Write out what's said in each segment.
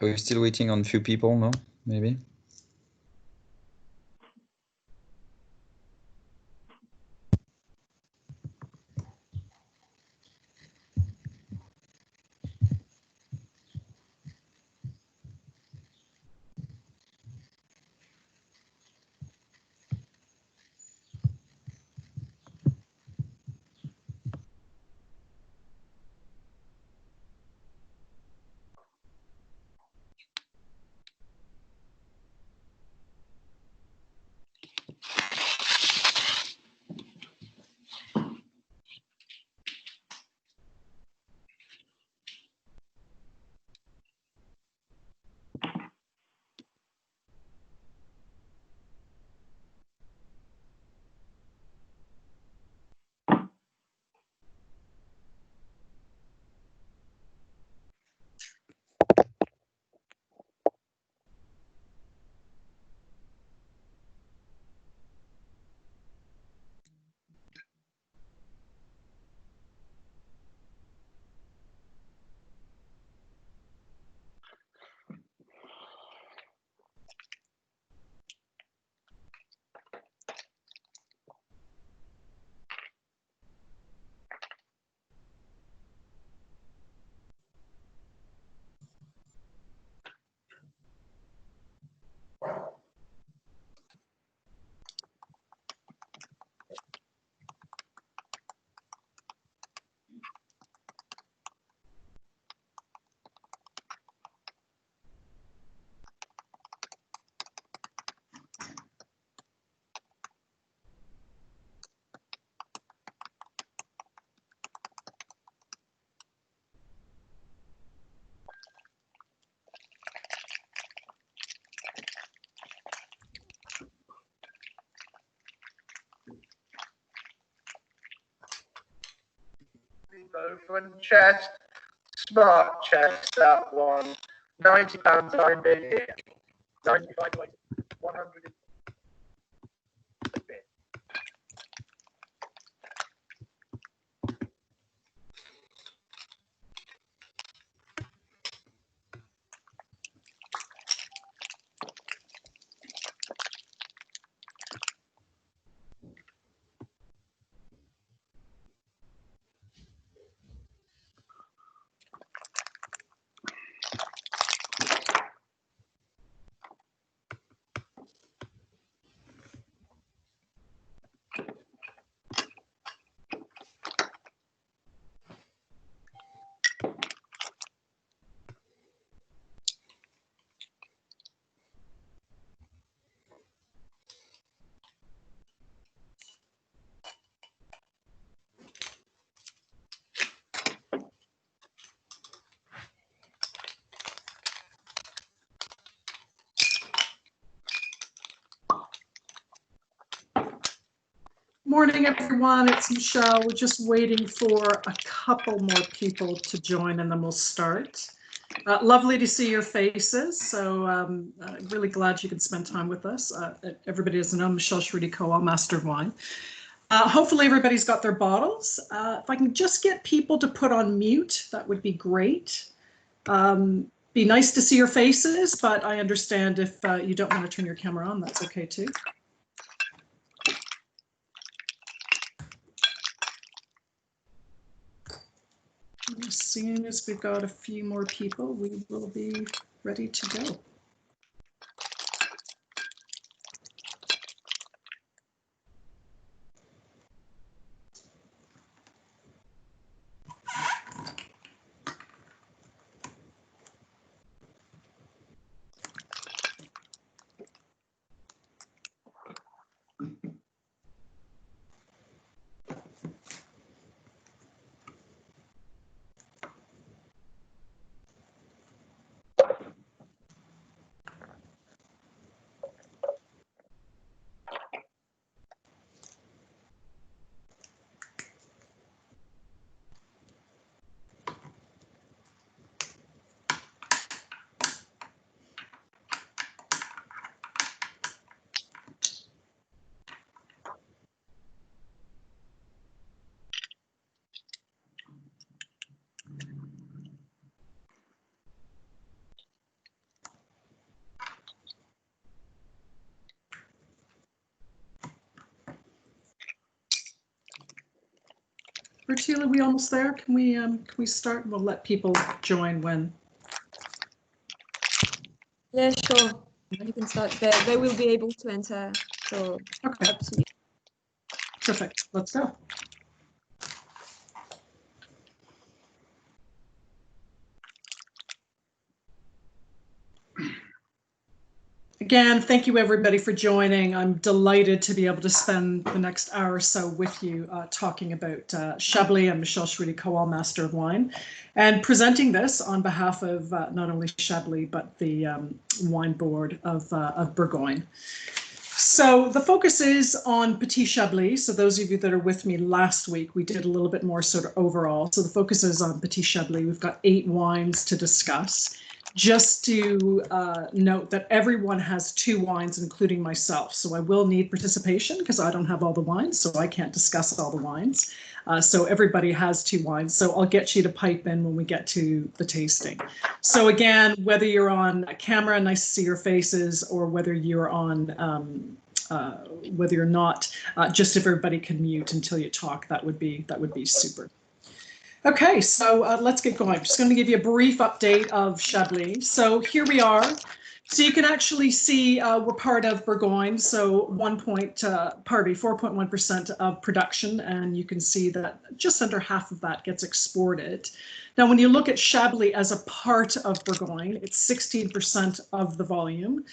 Are we still waiting on a few people? No, maybe. One chest, smart chest, that one. £90 I'm bidding. 95, 100. Morning, everyone. It's Michelle. We're just waiting for a couple more people to join and then we'll start. Lovely to see your faces. So really glad you could spend time with us. Everybody doesn't know Michelle Shrudi-Kowal, Master of Wine. Hopefully everybody's got their bottles. If I can just get people to put on mute, that would be great. Be nice to see your faces, but I understand if you don't want to turn your camera on, that's okay too. As soon as we've got a few more people, we will be ready to go. Bertila, we almost there? Can we start? We'll let people join when. Yeah, sure. You can start. They will be able to enter. So Okay. up to you. Perfect. Let's go. Again, thank you everybody for joining. I'm delighted to be able to spend the next hour or so with you talking about Chablis. I'm Michelle Schreedy, Coal Master of Wine, and presenting this on behalf of not only Chablis, but the Wine Board of Bourgogne. So the focus is on Petit Chablis. So those of you that are with me last week, we did a little bit more sort of overall. So the focus is on Petit Chablis. We've got 8 wines to discuss. Just to note that everyone has 2 wines, including myself. So I will need participation because I don't have all the wines, so I can't discuss all the wines. So everybody has 2 wines. So I'll get you to pipe in when we get to the tasting. So again, whether you're on camera, nice to see your faces, or whether you're on, whether you're not, just if everybody can mute until you talk, that would be super. Okay, so let's get going. I'm just going to give you a brief update of Chablis. So here we are. So you can actually see we're part of Bourgogne, so 4.1% of production, and you can see that just under half of that gets exported. Now, when you look at Chablis as a part of Bourgogne, it's 16% of the volume.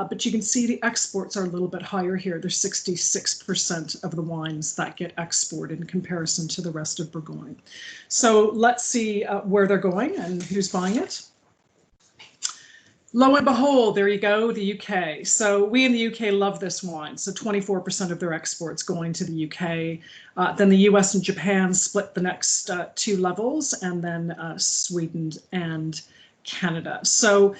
But you can see the exports are a little bit higher here. There's 66% of the wines that get exported in comparison to the rest of Bourgogne. So let's see where they're going and who's buying it. Lo and behold, there you go, the UK. So we in the UK love this wine. So 24% of their exports going to the UK. Then the US and Japan split the next 2 levels, and then Sweden and Canada. So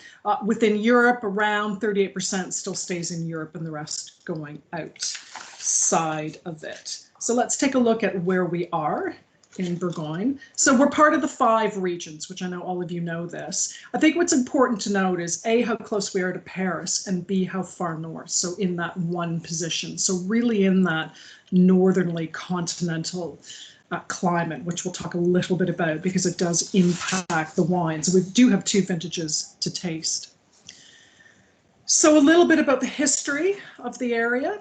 within Europe, around 38% still stays in Europe and the rest going outside of it. So let's take a look at where we are in Bourgogne. So we're part of the 5 regions, which I know all of you know this. I think what's important to note is A, how close we are to Paris, and B, how far north. So in that one position. So really in that northernly continental climate, which we'll talk a little bit about because it does impact the wines. We do have 2 vintages to taste. So a little bit about the history of the area.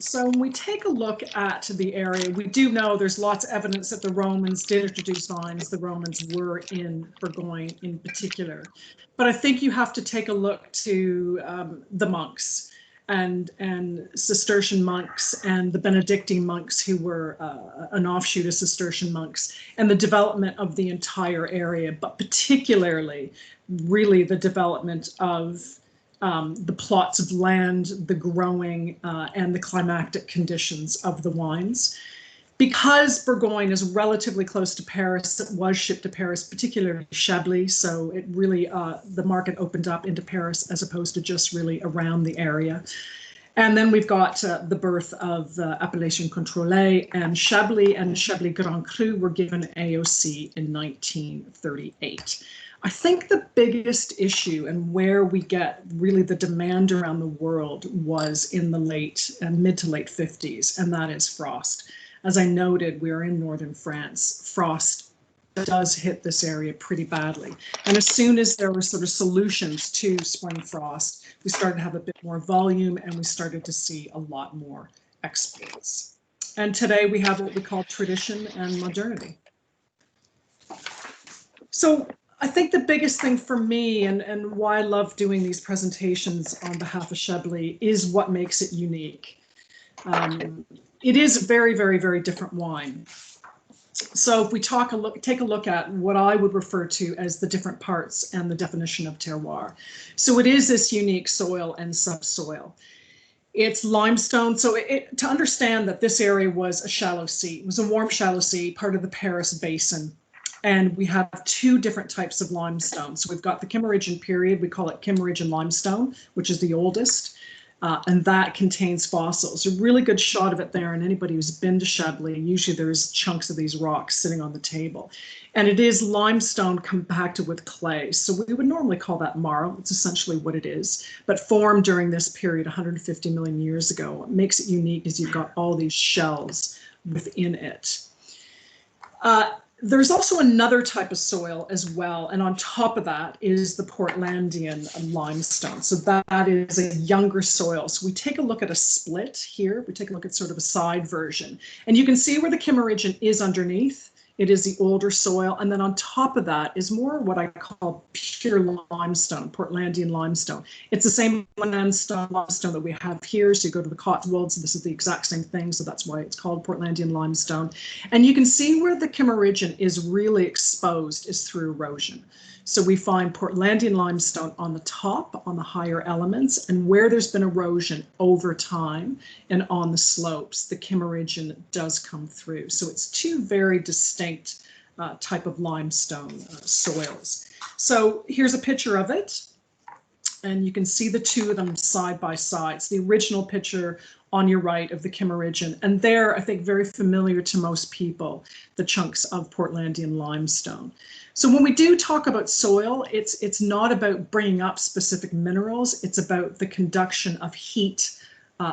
So when we take a look at the area, we do know there's lots of evidence that the Romans did introduce vines. The Romans were in Bourgogne in particular. But I think you have to take a look to the monks and Cistercian monks and the Benedictine monks, who were an offshoot of Cistercian monks, and the development of the entire area, but particularly really the development of the plots of land, the growing, and the climactic conditions of the wines. Because Bourgogne is relatively close to Paris, it was shipped to Paris, particularly Chablis, so it really, the market opened up into Paris as opposed to just really around the area. And then we've got the birth of Appellation Contrôlée, and Chablis Grand Cru were given AOC in 1938. I think the biggest issue and where we get really the demand around the world was in the mid to late 50s, and that is frost. As I noted, we're in northern France. Frost does hit this area pretty badly. And as soon as there were sort of solutions to spring frost, we started to have a bit more volume and we started to see a lot more exports. And today we have what we call tradition and modernity. So I think the biggest thing for me and why I love doing these presentations on behalf of Chablis is what makes it unique. It is a very, very, very different wine. So if we take a look at what I would refer to as the different parts and the definition of terroir. So it is this unique soil and subsoil. It's limestone. So to understand that this area was a shallow sea, it was a warm shallow sea, part of the Paris Basin. And we have 2 different types of limestone. So we've got the Kimmeridgian period, we call it Kimmeridgian limestone, which is the oldest. And that contains fossils. A really good shot of it there, and anybody who's been to Chablis, usually there's chunks of these rocks sitting on the table. And it is limestone compacted with clay. So we would normally call that marl. It's essentially what it is, but formed during this period 150 million years ago. What makes it unique is you've got all these shells within it. There's also another type of soil as well, and on top of that is the Portlandian limestone. So that is a younger soil. So we take a look at a split here. We take a look at sort of a side version, and you can see where the Kimmeridgian is underneath. It is the older soil, and then on top of that is more what I call pure limestone, Portlandian limestone. It's the same limestone that we have here. So you go to the Cotswolds, this is the exact same thing, so that's why it's called Portlandian limestone. And you can see where the Kimmeridgian is really exposed is through erosion. So we find Portlandian limestone on the top, on the higher elements, and where there's been erosion over time and on the slopes, the Kimmeridgian does come through. So it's two very distinct type of limestone soils. So here's a picture of it, and you can see the two of them side by side. It's the original picture on your right of the Kimmeridgian, and there, I think, very familiar to most people, the chunks of Portlandian limestone. So when we do talk about soil, it's not about bringing up specific minerals, it's about the conduction of heat,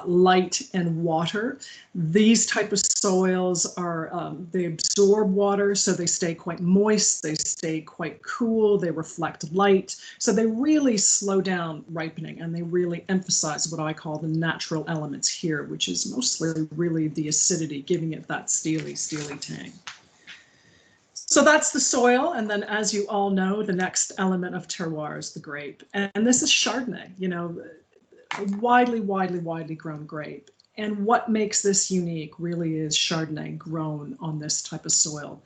light, and water. These type of soils are, they absorb water, so they stay quite moist, they stay quite cool, they reflect light. So they really slow down ripening, and they really emphasize what I call the natural elements here, which is mostly really the acidity, giving it that steely tang. So that's the soil, and then as you all know, the next element of terroir is the grape. And this is Chardonnay, you know, a widely grown grape. And what makes this unique really is Chardonnay grown on this type of soil.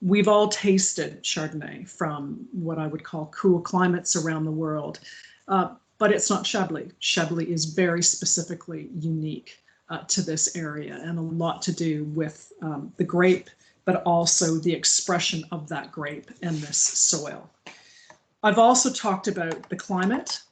We've all tasted Chardonnay from what I would call cool climates around the world, but it's not Chablis. Chablis is very specifically unique to this area, and a lot to do with the grape, but also the expression of that grape in this soil. I've also talked about the climate.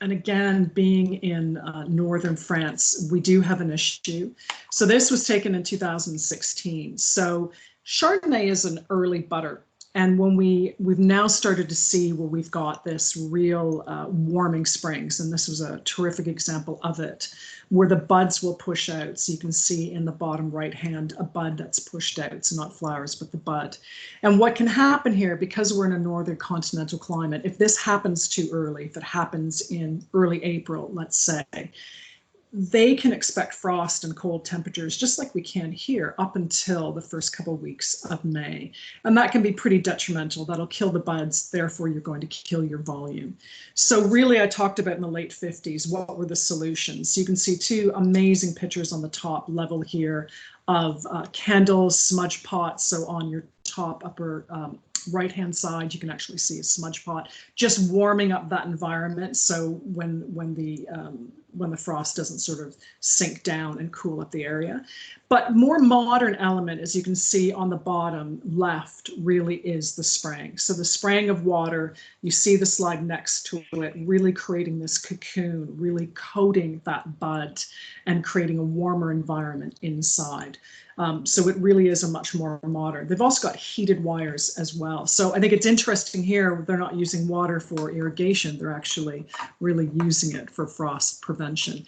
And again, being in northern France, we do have an issue. So this was taken in 2016. So Chardonnay is an early butter. And when we've now started to see where we've got this real warming springs, and this was a terrific example of it, where the buds will push out. So you can see in the bottom right hand, a bud that's pushed out. So not flowers, but the bud. And what can happen here, because we're in a northern continental climate, if this happens too early, if it happens in early April, let's say, they can expect frost and cold temperatures just like we can here up until the first couple of weeks of May. And that can be pretty detrimental. That'll kill the buds, therefore you're going to kill your volume. So really, I talked about in the late 50s, what were the solutions? So you can see two amazing pictures on the top level here of candles, smudge pots. So on your top upper right-hand side, you can actually see a smudge pot, just warming up that environment. So when the frost doesn't sort of sink down and cool up the area. But more modern element, as you can see on the bottom left, really is the spraying. So the spraying of water, you see the slide next to it, really creating this cocoon, really coating that bud and creating a warmer environment inside. So it really is a much more modern. They've also got heated wires as well. So I think it's interesting here, they're not using water for irrigation, they're actually really using it for frost prevention.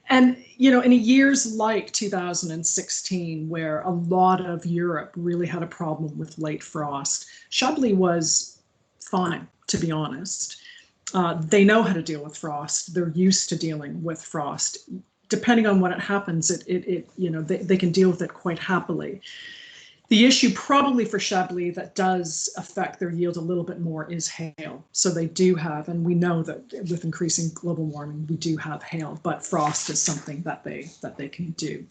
And, you know, in years like 2016, where a lot of Europe really had a problem with late frost, Chablis was fine, to be honest. They know how to deal with frost. They're used to dealing with frost. Depending on when it happens, you know, they can deal with it quite happily. The issue probably for Chablis that does affect their yield a little bit more is hail. So they do have, and we know that with increasing global warming, we do have hail, but frost is something that they can do.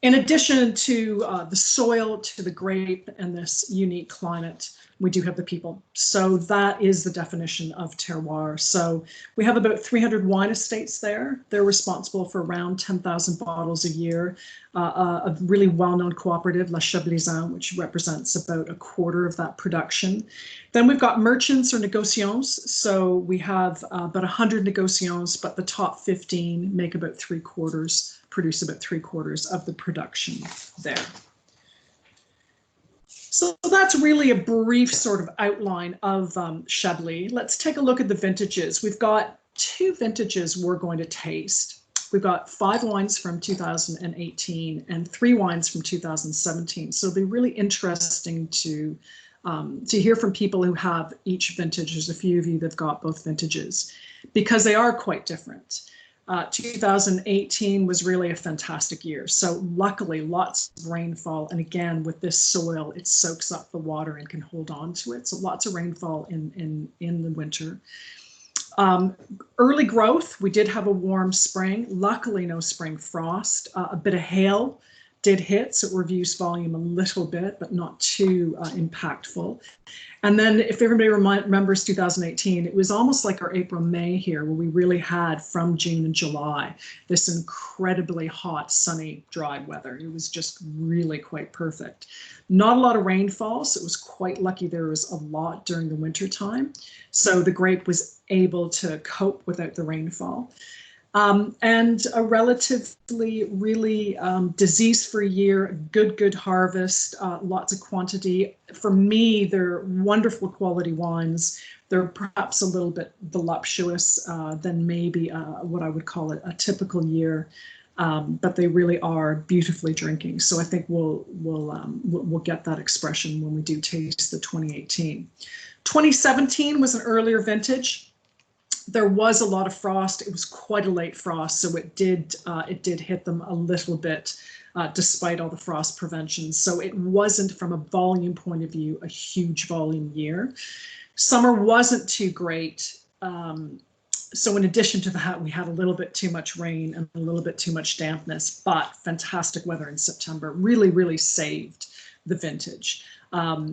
In addition to the soil, to the grape and this unique climate, we do have the people. So that is the definition of terroir. So we have about 300 wine estates there. They're responsible for around 10,000 bottles a year. A really well-known cooperative, La Chablisin, which represents about a quarter of that production. Then we've got merchants or négociants. So we have about 100 négociants, but the top 15 make about produce about 3/4 of the production there. So that's really a brief sort of outline of Chablis. Let's take a look at the vintages. We've got two vintages we're going to taste. We've got 5 wines from 2018 and 3 wines from 2017. So it'll be really interesting to hear from people who have each vintage. There's a few of you that've got both vintages because they are quite different. 2018 was really a fantastic year. So luckily, lots of rainfall. And again, with this soil, it soaks up the water and can hold on to it. So lots of rainfall in the winter. Early growth, we did have a warm spring. Luckily, no spring frost. A bit of hail did hit, so it reduced volume a little bit, but not too impactful. And then if everybody remembers 2018, it was almost like our April, May here, where we really had from June and July, this incredibly hot, sunny, dry weather. It was just really quite perfect. Not a lot of rainfall, so it was quite lucky there was a lot during the winter time. So the grape was able to cope without the rainfall. And a relatively really disease-free year, good harvest, lots of quantity. For me, they're wonderful quality wines. They're perhaps a little bit voluptuous than maybe what I would call a typical year, but they really are beautifully drinking. So I think we'll get that expression when we do taste the 2018. 2017 was an earlier vintage. There was a lot of frost. It was quite a late frost, so it did hit them a little bit, despite all the frost prevention. So it wasn't, from a volume point of view, a huge volume year. Summer wasn't too great. So in addition to that, we had a little bit too much rain and a little bit too much dampness, but fantastic weather in September really saved the vintage.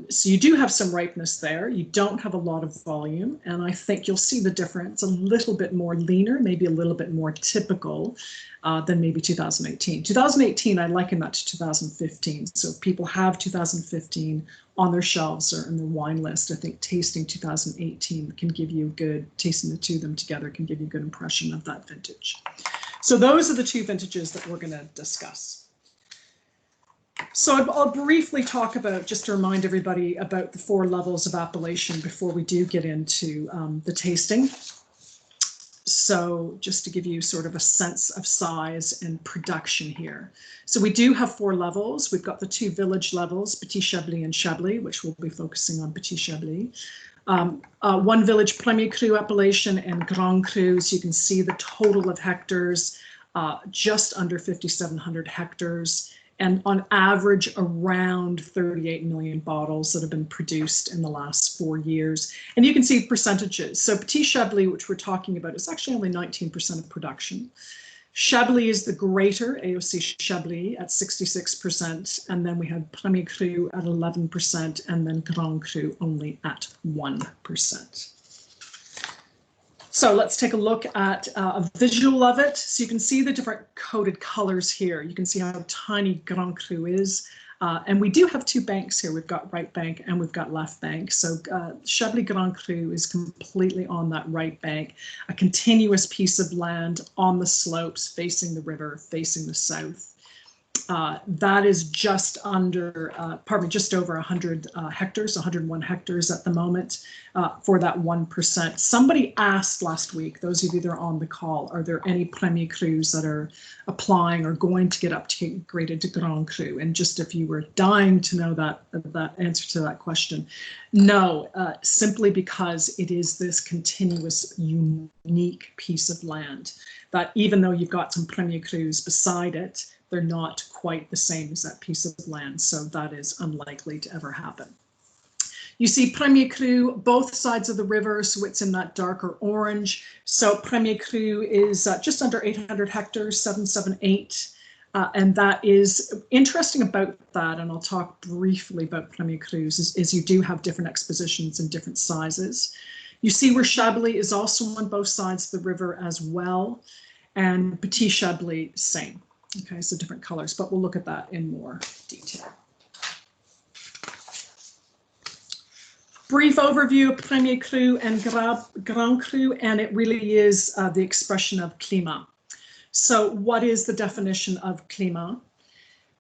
So you do have some ripeness there. You don't have a lot of volume, and I think you'll see the difference, a little bit more leaner, maybe a little bit more typical than maybe 2018. 2018, I liken that to 2015. So if people have 2015 on their shelves or in their wine list, I think tasting 2018 can give you a good, tasting the two of them together can give you a good impression of that vintage. So those are the 2 vintages that we're going to discuss. So I'll briefly talk about, just to remind everybody, about the 4 levels of appellation before we do get into the tasting. So just to give you sort of a sense of size and production here. So we do have 4 levels. We've got the 2 village levels, Petit Chablis and Chablis, which we'll be focusing on Petit Chablis. 1 village Premier Cru appellation and Grand Cru. So you can see the total of hectares, just under 5,700 hectares. And on average, around 38 million bottles that have been produced in the last 4 years. And you can see percentages. So Petit Chablis, which we're talking about, is actually only 19% of production. Chablis is the greater AOC Chablis at 66%. And then we have Premier Cru at 11%, and then Grand Cru only at 1%. So let's take a look at a visual of it. So you can see the different coded colors here. You can see how tiny Grand Cru is. And we do have 2 banks here. We've got right bank and we've got left bank. So Chablis Grand Cru is completely on that right bank, a continuous piece of land on the slopes facing the river, facing the south. That is just under, just over 100 hectares, 101 hectares at the moment for that 1%. Somebody asked last week, those of you that are on the call, are there any Premier Crus that are applying or going to get upgraded to Grand Cru? And just if you were dying to know that answer to that question, no, simply because it is this continuous, unique piece of land that even though you've got some Premier Crus beside it, they're not quite the same as that piece of land. So that is unlikely to ever happen. You see Premier Cru, both sides of the river, so it's in that darker orange. So Premier Cru is just under 800 hectares, 778. And that is interesting about that, and I'll talk briefly about Premier Crus, is you do have different expositions in different sizes. You see where Chablis is also on both sides of the river as well, and Petit Chablis, same. Okay, so different colors, but we'll look at that in more detail. Brief overview of Premier Cru and Grand Cru, and it really is the expression of climat. So what is the definition of climat?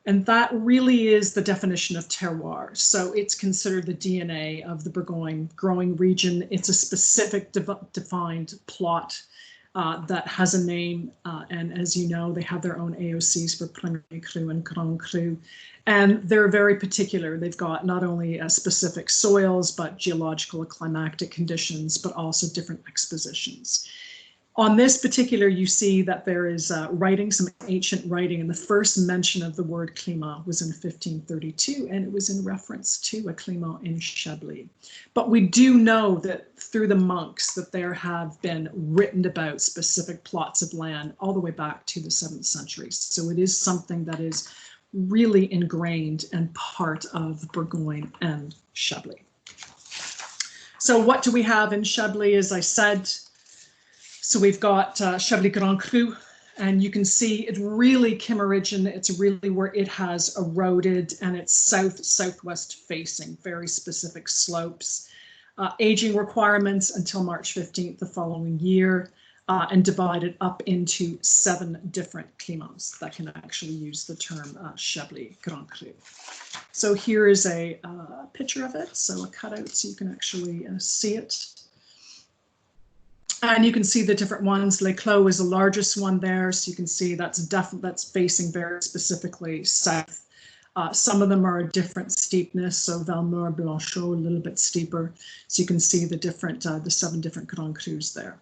And that really is the definition of terroir. So it's considered the DNA of the Bourgogne growing region. It's a specific defined plot that has a name, and as you know, they have their own AOCs for Premier Cru and Grand Cru, and they're very particular. They've got not only specific soils, but geological, climatic conditions, but also different expositions. On this particular, you see that there is writing, some ancient writing, and the first mention of the word climat was in 1532, and it was in reference to a climat in Chablis. But we do know that through the monks that there have been written about specific plots of land all the way back to the 7th century. So it is something that is really ingrained and part of Bourgogne and Chablis. So what do we have in Chablis, as I said? So we've got Chablis Grand Cru, and you can see it really Kimmeridgian. It's really where it has eroded, and it's southwest facing, very specific slopes. Aging requirements until March 15th the following year, and divided up into 7 different climats that can actually use the term Chablis Grand Cru. So here is a picture of it, so a cutout so you can actually see it. And you can see the different ones. Les Clos is the largest one there, so you can see that's facing very specifically south. Some of them are a different steepness, so Valmore, Blanchot, a little bit steeper. So you can see the different, the 7 different Grand Crus there.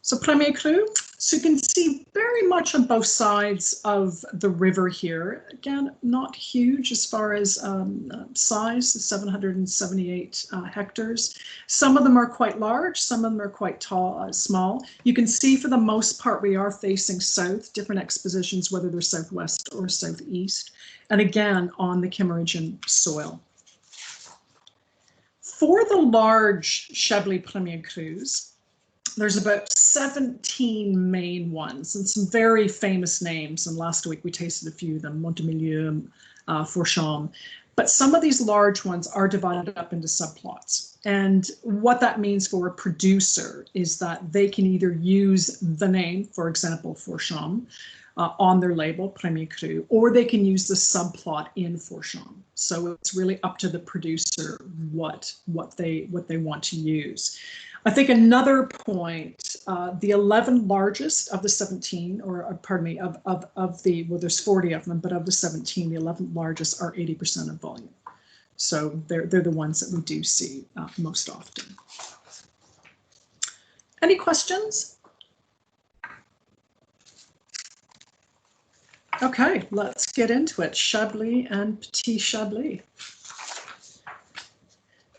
So Premier Cru, so you can see very much on both sides of the river here. Again, not huge as far as size, 778 hectares. Some of them are quite large, some of them are quite small. You can see for the most part we are facing south, different expositions, whether they're southwest or southeast, and again on the Kimmeridgian soil. For the large Chablis Premier Crus, there's about 17 main ones and some very famous names. And last week we tasted a few of them, Montemilieu, Fourchon. But some of these large ones are divided up into subplots. And what that means for a producer is that they can either use the name, for example, Fourchon, on their label, Premier Cru, or they can use the subplot in Fourchon. So it's really up to the producer what they want to use. I think another point, the 11 largest of the 17, or pardon me, of the, well, there's 40 of them, but of the 17, the 11 largest are 80% of volume. So they're the ones that we do see most often. Any questions? Okay, let's get into it. Chablis and Petit Chablis.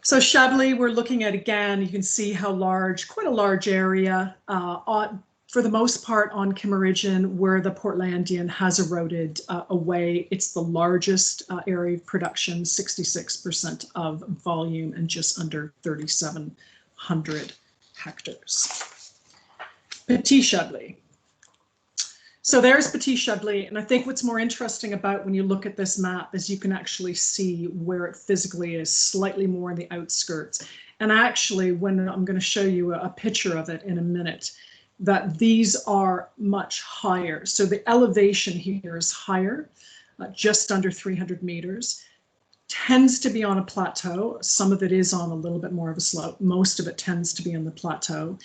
So Chablis, we're looking at, again, you can see how large, quite a large area, for the most part on Kimmeridgian, where the Portlandian has eroded away. It's the largest area of production, 66% of volume and just under 3,700 hectares. Petit Chablis. So there's Petit Chablis, and I think what's more interesting about when you look at this map is you can actually see where it physically is, slightly more in the outskirts. And actually, when I'm going to show you a picture of it in a minute, that these are much higher. So the elevation here is higher, just under 300 meters, tends to be on a plateau. Some of it is on a little bit more of a slope. Most of it tends to be on the plateau.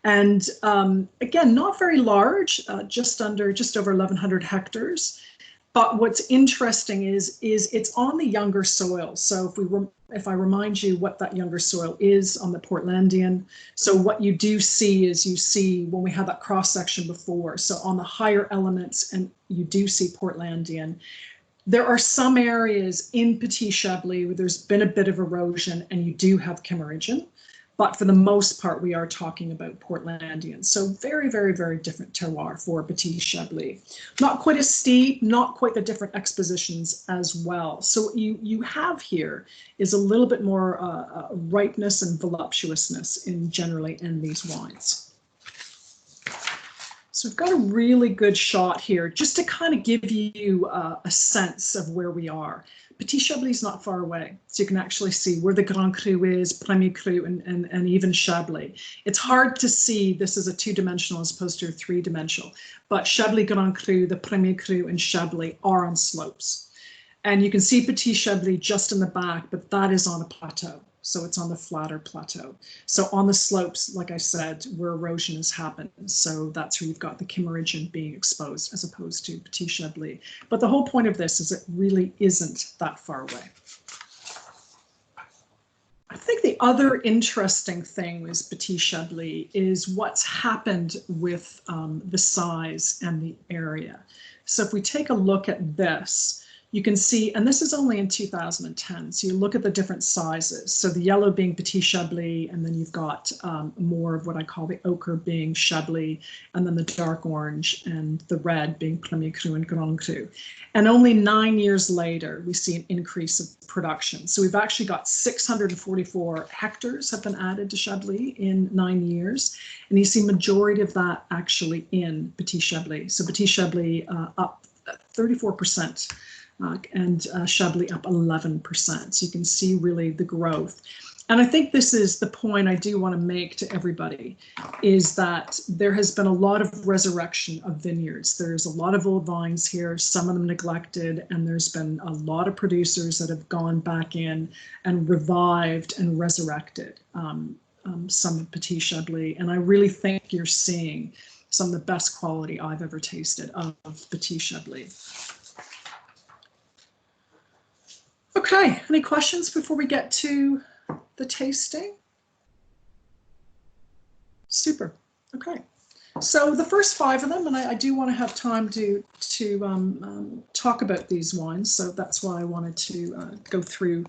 And again, not very large, just over 1,100 hectares. But what's interesting is it's on the younger soil. So if I remind you what that younger soil is on the Portlandian, so what you do see is you see when we had that cross section before. So on the higher elements, and you do see Portlandian. There are some areas in Petit Chablis where there's been a bit of erosion, and you do have Kimmeridgian. But for the most part, we are talking about Portlandian. So very, very, very different terroir for Petit Chablis. Not quite as steep, not quite the different expositions as well. So what you have here is a little bit more ripeness and voluptuousness generally in these wines. So we've got a really good shot here just to kind of give you a sense of where we are. Petit Chablis is not far away, so you can actually see where the Grand Cru is, Premier Cru, and even Chablis. It's hard to see this is a 2-dimensional as opposed to a 3-dimensional, but Chablis Grand Cru, the Premier Cru, and Chablis are on slopes. And you can see Petit Chablis just in the back, but that is on a plateau. So it's on the flatter plateau. So on the slopes, like I said, where erosion has happened. So that's where you've got the Kimmeridgian being exposed as opposed to Petit Chablis. But the whole point of this is it really isn't that far away. I think the other interesting thing with Petit Chablis is what's happened with the size and the area. So if we take a look at this, you can see, and this is only in 2010, so you look at the different sizes. So the yellow being Petit Chablis, and then you've got more of what I call the ochre being Chablis, and then the dark orange and the red being Premier Cru and Grand Cru. And only 9 years later, we see an increase of production. So we've actually got 644 hectares have been added to Chablis in 9 years. And you see majority of that actually in Petit Chablis. So Petit Chablis up 34%. And Chablis up 11%. So you can see really the growth. And I think this is the point I do want to make to everybody, is that there has been a lot of resurrection of vineyards. There's a lot of old vines here, some of them neglected, and there's been a lot of producers that have gone back in and revived and resurrected some of Petit Chablis. And I really think you're seeing some of the best quality I've ever tasted of Petit Chablis. Okay, any questions before we get to the tasting? Super. Okay, so the first 5 of them, and I do want to have time to talk about these wines, so that's why I wanted to go through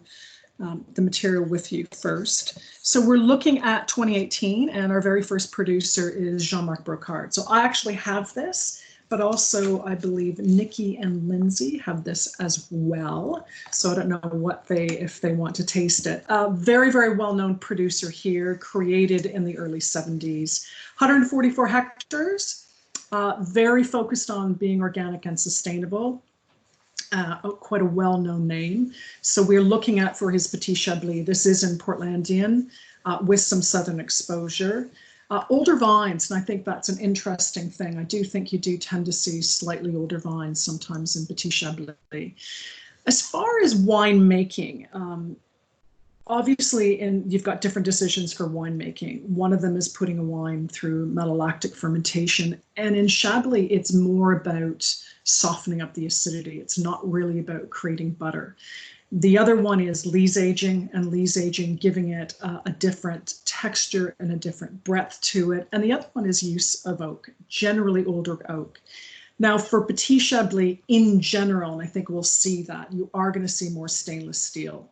the material with you first. So we're looking at 2018, and our very first producer is Jean-Marc Brocard. So I actually have this, but also I believe Nikki and Lindsay have this as well. So I don't know what if they want to taste it. Very, very well-known producer here, created in the early 70s, 144 hectares, very focused on being organic and sustainable. Quite a well-known name. So we're looking at, for his Petit Chablis, this is in Portlandian with some southern exposure. Older vines, and I think that's an interesting thing. I do think you do tend to see slightly older vines sometimes in Petit Chablis. As far as winemaking, obviously you've got different decisions for winemaking. One of them is putting a wine through malolactic fermentation. And in Chablis, it's more about softening up the acidity. It's not really about creating butter. The other one is lees aging, and lees aging giving it a different texture and a different breadth to it. And the other one is use of oak, generally older oak. Now for Petit Chablis in general, and I think we'll see that, you are going to see more stainless steel.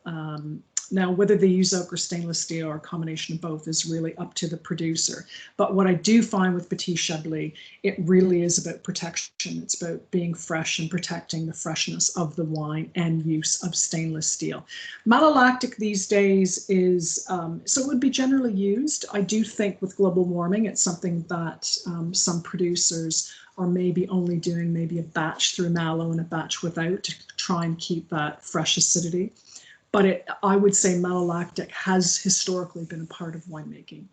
Now, whether they use oak or stainless steel or a combination of both is really up to the producer. But what I do find with Petit Chablis, it really is about protection. It's about being fresh and protecting the freshness of the wine and use of stainless steel. Malolactic these days is, so it would be generally used. I do think with global warming, it's something that some producers are maybe only doing maybe a batch through malo and a batch without to try and keep that fresh acidity. But I would say malolactic has historically been a part of winemaking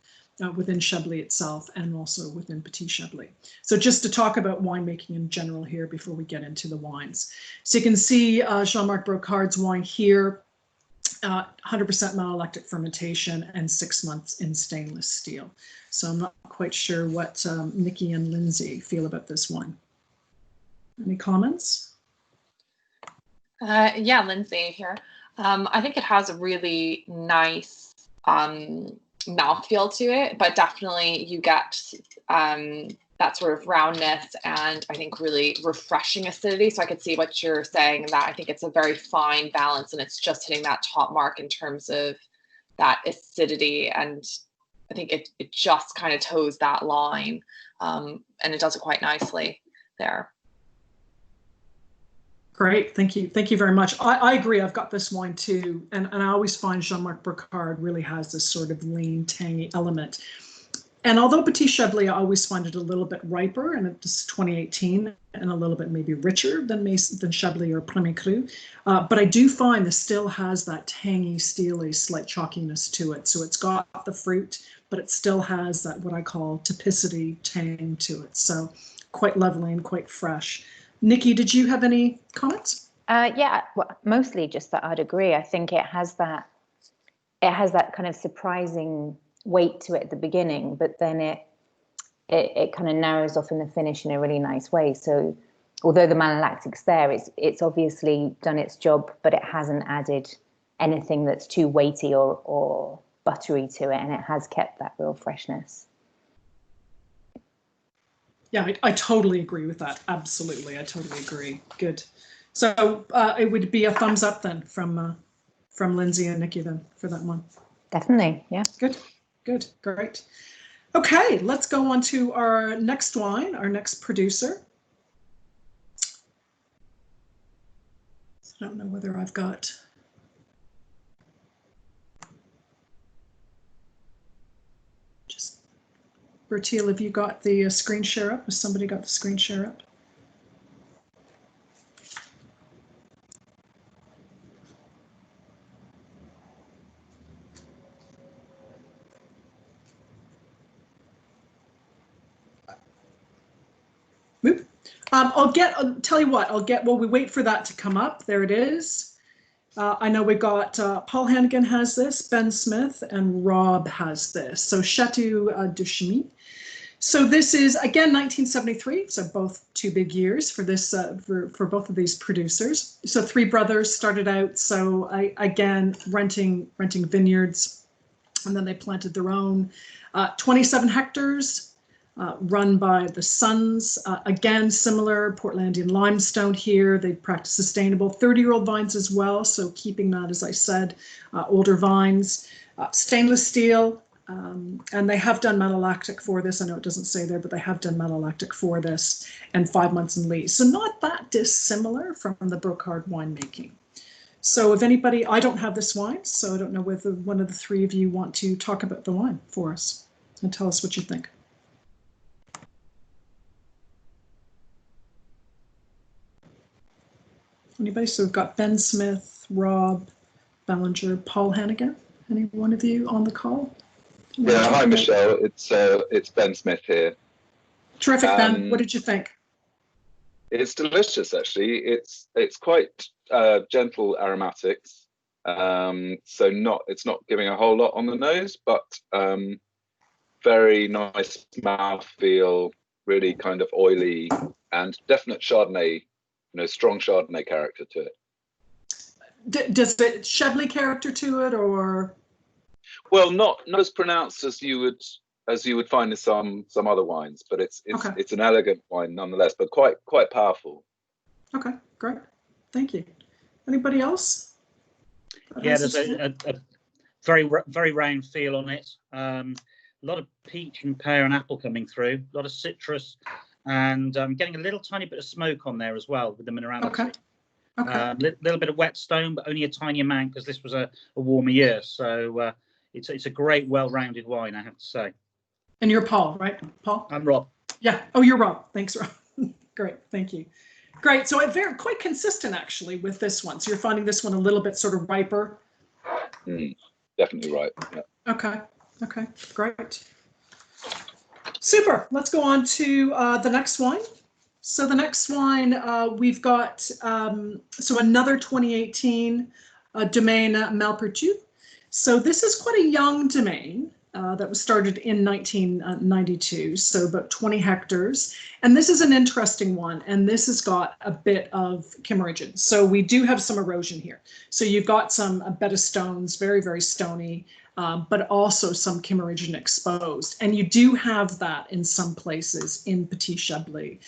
within Chablis itself and also within Petit Chablis. So just to talk about winemaking in general here before we get into the wines. So you can see Jean-Marc Brocard's wine here, 100% malolactic fermentation and 6 months in stainless steel. So I'm not quite sure what Nikki and Lindsay feel about this wine. Any comments? Yeah, Lindsay here. I think it has a really nice mouthfeel to it, but definitely you get that sort of roundness and I think really refreshing acidity. So I could see what you're saying, that I think it's a very fine balance and it's just hitting that top mark in terms of that acidity. And I think it just kind of toes that line and it does it quite nicely there. Great, thank you. Thank you very much. I agree, I've got this wine too. And I always find Jean-Marc Brocard really has this sort of lean, tangy element. And although Petit Chablis, I always find it a little bit riper, and it's 2018, and a little bit maybe richer than Chablis or Premier Cru. But I do find this still has that tangy, steely, slight chalkiness to it. So it's got the fruit, but it still has that what I call typicity tang to it. So quite lovely and quite fresh. Nikki, did you have any comments? Yeah, well, mostly just that I'd agree. I think it has that it has that kind of surprising weight to it at the beginning, but then it kind of narrows off in the finish in a really nice way. So although the malolactic's there, it's obviously done its job, but it hasn't added anything that's too weighty or buttery to it, and it has kept that real freshness. Yeah, I totally agree with that. Absolutely, I totally agree. Good. So it would be a thumbs up then from Lindsay and Nikki then for that one. Definitely, yeah. Good, great. Okay, let's go on to our next wine, our next producer. I don't know whether I've got. Just, Bertil, have you got the screen share up? Has somebody got the screen share up? I'll tell you what, while we wait for that to come up, there it is. I know we got, Paul Hannigan has this, Ben Smith, and Rob has this. So Chateau de Chimie. So this is, again, 1973, so both two big years for this, for both of these producers. So three brothers started out, so again, renting vineyards, and then they planted their own. 27 hectares. Run by the sons, again, similar Portlandian limestone here. They practice sustainable 30-year-old vines as well. So keeping that, as I said, older vines, stainless steel, and they have done malolactic for this. I know it doesn't say there, but they have done malolactic for this, and 5 months in lees. So not that dissimilar from the Brocard winemaking. So if anybody, I don't have this wine, so I don't know whether one of the three of you want to talk about the wine for us and tell us what you think. Anybody? So we've got Ben Smith, Rob Ballinger, Paul Hannigan. Any one of you on the call? Yeah, hi Michelle. It's Ben Smith here. Terrific, Ben. What did you think? It's delicious, actually. It's quite gentle aromatics. So it's not giving a whole lot on the nose, but very nice mouthfeel, really kind of oily, and definite Chardonnay. Strong Chardonnay character to it. Does it Chablis character to it, or? Well, not as pronounced as you would find in some other wines, but it's an elegant wine nonetheless, but quite powerful. Okay, great, thank you. Anybody else? Yeah, there's a very round feel on it. A lot of peach and pear and apple coming through. A lot of citrus. And getting a little tiny bit of smoke on there as well with the minerality. Okay. Little bit of whetstone, but only a tiny amount because this was a warmer year. So it's a great, well-rounded wine, I have to say. And you're Paul, right? Paul? I'm Rob. Yeah. Oh, you're Rob. Thanks, Rob. Great. Thank you. Great. So it's quite consistent actually with this one. So you're finding this one a little bit sort of riper. Definitely right. Yeah. Okay. Okay. Great. Super. Let's go on to the next wine. So the next wine we've got, so another 2018 Domaine Malpertuis. So this is quite a young domain that was started in 1992, so about 20 hectares. And this is an interesting one, and this has got a bit of chimerogen. So we do have some erosion here. So you've got some bed of stones, very, very stony, but also some chimerogen exposed. And you do have that in some places in Petit Chablis.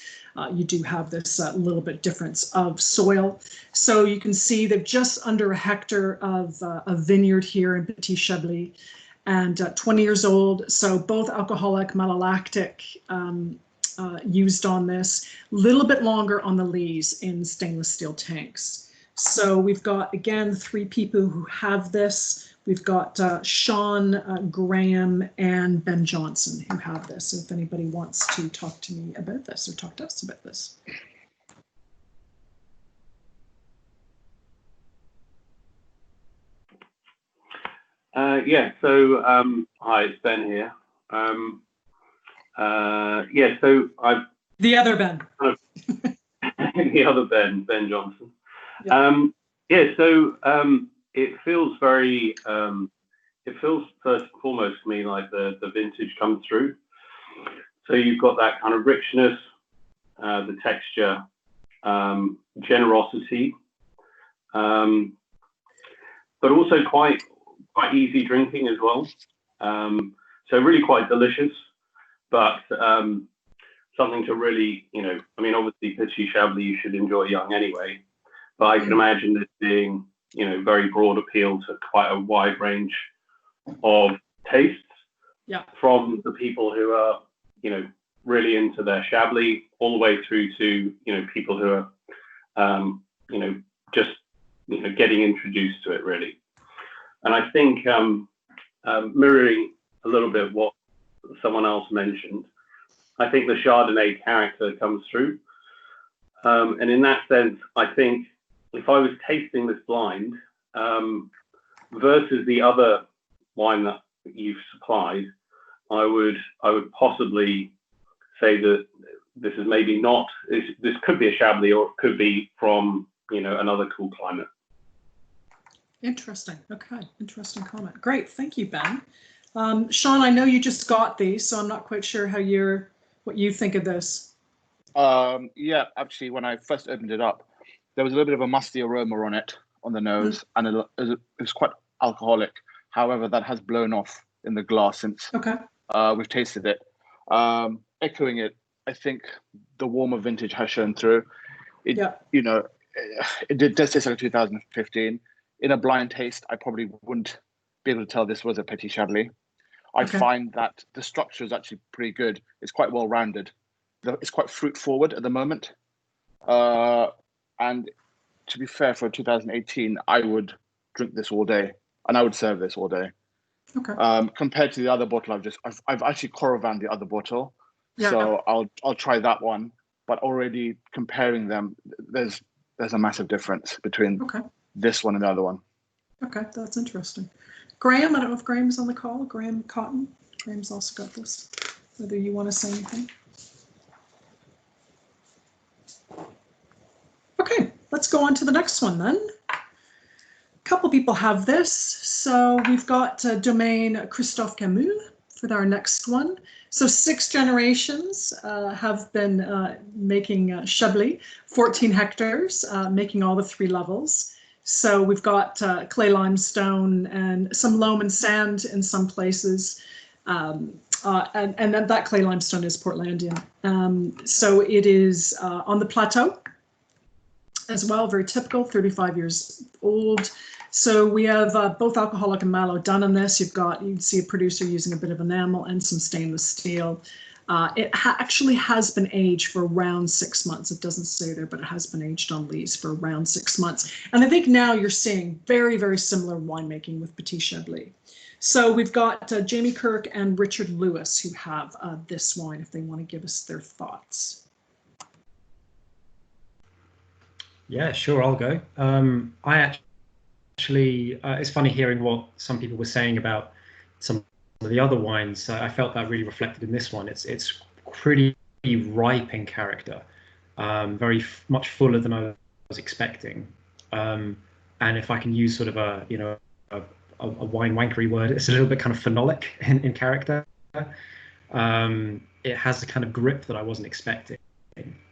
You do have this little bit difference of soil. So you can see they've just under a hectare of a vineyard here in Petit Chablis, and 20 years old. So both alcoholic, malolactic used on this, a little bit longer on the lees in stainless steel tanks. So we've got, again, three people who have this. We've got Sean, Graham, and Ben Johnson who have this. So if anybody wants to talk to me about this or talk to us about this. Yeah, so hi, it's Ben here. Yeah, so I've... The other Ben. The other Ben Johnson. Yeah, yeah, so it feels very it feels first and foremost to me like the vintage comes through. So you've got that kind of richness, the texture, generosity, but also quite easy drinking as well. So really quite delicious, but something to really, I mean, obviously Petit Chablis you should enjoy young anyway, but I can imagine this being, very broad appeal to quite a wide range of tastes. Yeah. From the people who are, really into their Chablis, all the way through to, people who are, just, getting introduced to it really. And I think mirroring a little bit what someone else mentioned, I think the Chardonnay character comes through. And in that sense, I think if I was tasting this blind versus the other wine that you've supplied, I would possibly say that this is maybe not, this could be a Chablis or it could be from, another cool climate. Interesting. Okay. Interesting comment. Great. Thank you, Ben. Sean, I know you just got these, so I'm not quite sure what you think of this. Yeah, actually, when I first opened it up, there was a little bit of a musty aroma on it, on the nose, and it was quite alcoholic. However, that has blown off in the glass since we've tasted it. Echoing it, I think the warmer vintage has shown through. It does taste like 2015. In a blind taste, I probably wouldn't be able to tell this was a Petit Chablis. I find that the structure is actually pretty good. It's quite well rounded. It's quite fruit forward at the moment. And to be fair, for 2018, I would drink this all day, and I would serve this all day. Okay. Compared to the other bottle, I've actually Coravanned the other bottle, so I'll try that one. But already comparing them, there's a massive difference between this one and the other one. Okay, that's interesting. Graham, I don't know if Graham's on the call. Graham Cotton. Graham's also got this. Whether you want to say anything. Okay, let's go on to the next one then. A couple people have this. So we've got Domaine Christophe Camus for our next one. So 6 generations have been making Chablis, 14 hectares, making all the 3 levels. So we've got clay limestone and some loam and sand in some places. And then that clay limestone is Portlandian. So it is on the plateau as well, very typical, 35 years old. So we have both alcoholic and mallow done on this. You can see a producer using a bit of enamel and some stainless steel. It actually has been aged for around 6 months. It doesn't say there, but it has been aged on lees for around 6 months. And I think now you're seeing very, very similar winemaking with Petit Chablis. So we've got Jamie Kirk and Richard Lewis who have this wine if they want to give us their thoughts. Yeah, sure, I'll go. I actually, it's funny hearing what some people were saying about some of the other wines. I felt that really reflected in this one. It's pretty ripe in character, very much fuller than I was expecting. And if I can use sort of a wine wankery word, it's a little bit kind of phenolic in character. It has the kind of grip that I wasn't expecting,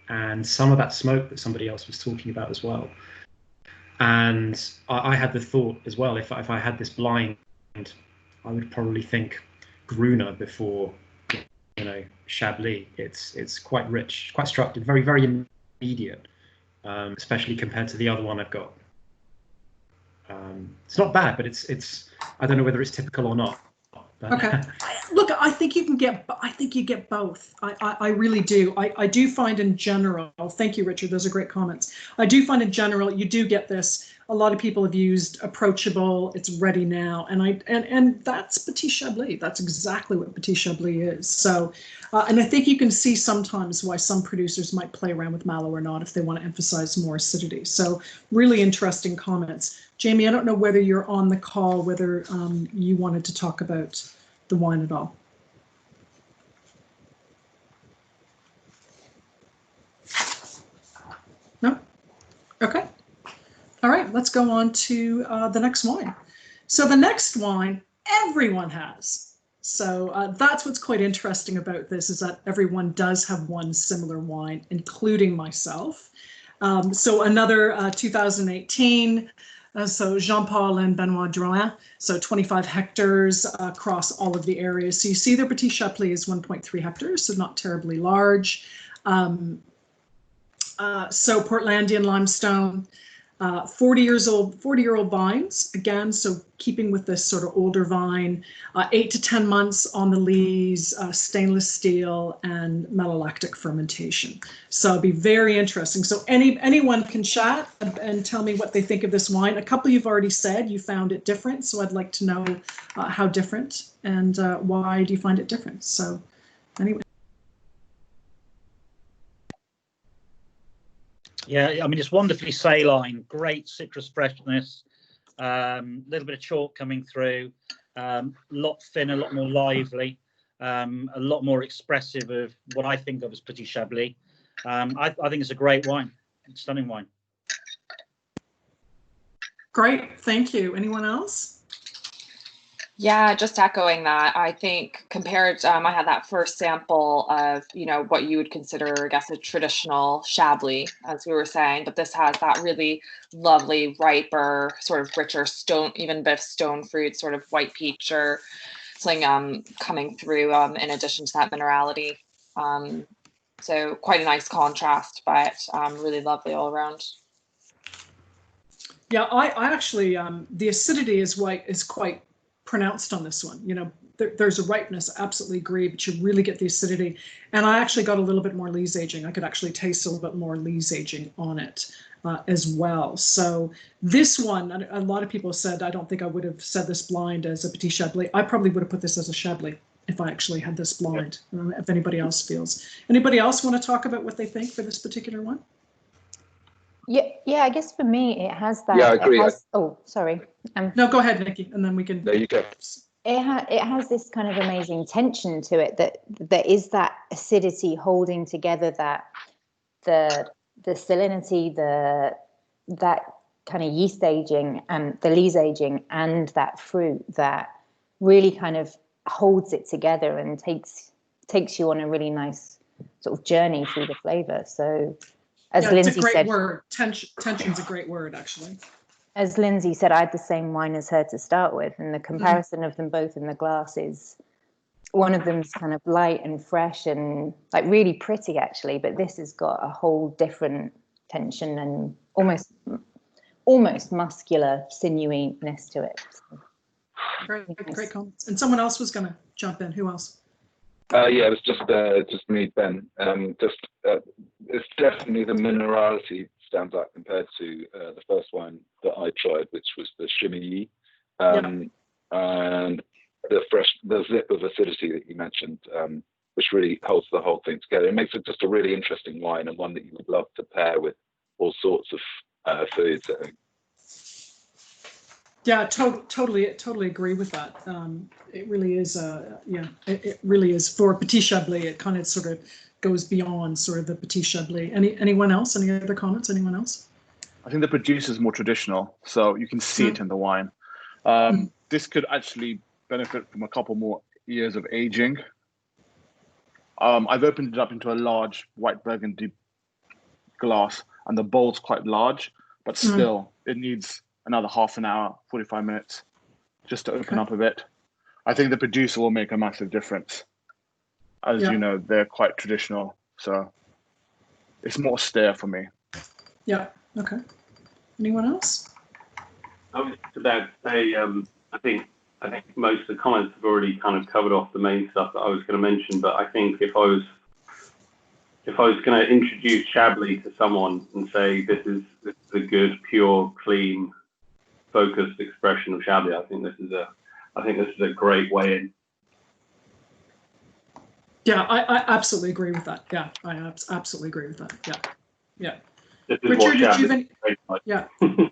and some of that smoke that somebody else was talking about as well. And I had the thought as well, if I had this blind, I would probably think Gruner before, Chablis. It's quite rich, quite structured, very, very immediate, especially compared to the other one I've got. It's not bad, but it's I don't know whether it's typical or not. But okay. Look, I think you get both. I really do. I do find in general, thank you, Richard, those are great comments. I do find in general, you do get this. A lot of people have used approachable, it's ready now. And that's Petit Chablis. That's exactly what Petit Chablis is. So, and I think you can see sometimes why some producers might play around with mallow or not if they want to emphasize more acidity. So really interesting comments. Jamie, I don't know whether you're on the call, whether you wanted to talk about the wine at all. No? Okay. All right, let's go on to the next wine. So the next wine, everyone has. So that's what's quite interesting about this, is that everyone does have one similar wine, including myself. So another 2018, so Jean-Paul and Benoit Drouin, so 25 hectares across all of the areas. So you see their Petit Chablis is 1.3 hectares, so not terribly large. So Portlandian limestone, 40-year-old vines, again, so keeping with this sort of older vine, 8 to 10 months on the lees, stainless steel, and malolactic fermentation. So it'll be very interesting. So anyone can chat and tell me what they think of this wine. A couple you've already said you found it different, so I'd like to know how different and why do you find it different. So anyway. Yeah, I mean, it's wonderfully saline, great citrus freshness, little bit of chalk coming through, lot thinner, a lot more lively, a lot more expressive of what I think of as Petit Chablis. I think it's a great wine, stunning wine. Great, thank you. Anyone else? Yeah, just echoing that. I think compared, I had that first sample of, what you would consider, I guess, a traditional Chablis, as we were saying, but this has that really lovely, riper, sort of richer stone, even a bit of stone fruit, sort of white peach or something coming through in addition to that minerality. So quite a nice contrast, but really lovely all around. Yeah, I actually, the acidity is quite pronounced on this one. There's a ripeness, absolutely agree, but you really get the acidity. And I actually got a little bit more lees aging. I could actually taste a little bit more lees aging on it as well. So this one, a lot of people said, I don't think I would have said this blind as a Petit Chablis. I probably would have put this as a Chablis if I actually had this blind, if anybody else feels. Anybody else want to talk about what they think for this particular one? Yeah, I guess for me, it has that. Yeah, I agree. Oh, sorry. No, go ahead, Nikki, and then we can. There you go. It has this kind of amazing tension to it, that there is that acidity holding together that the salinity, that kind of yeast aging and the lees aging and that fruit that really kind of holds it together and takes you on a really nice sort of journey through the flavor. So as yeah, Lindsay it's a great said, word. Tension's a great word, actually. As Lindsay said, I had the same wine as her to start with, and the comparison of them both in the glass is, one of them's kind of light and fresh and like really pretty actually, but this has got a whole different tension and almost muscular sinewy-ness to it. So, Great comments. And someone else was going to jump in. Who else? Yeah, it was just me, Ben. It's definitely the minerality stands out compared to the first wine that I tried, which was the Chimay, and the zip of acidity that you mentioned, which really holds the whole thing together. It makes it just a really interesting wine, and one that you would love to pair with all sorts of foods, I think. Yeah, totally agree with that. It really is, it really is for Petit Chablis. It kind of sort of goes beyond sort of the Petit Chablis. Anyone else? Any other comments? Anyone else? I think the producer is more traditional, so you can see it in the wine. This could actually benefit from a couple more years of aging. I've opened it up into a large white burgundy glass, and the bowl's quite large, but still it needs another half an hour, 45 minutes, just to open up a bit. I think the producer will make a massive difference. As you know, they're quite traditional, so it's more stare for me. Yeah. Okay. Anyone else? I was just about to say, I think most of the comments have already kind of covered off the main stuff that I was going to mention. But I think if I was going to introduce Chablis to someone and say this is a good, pure, clean, focused expression of Chablis, I think this is a great way in. Yeah, I absolutely agree with that. Yeah, I absolutely agree with that. Yeah. Richard,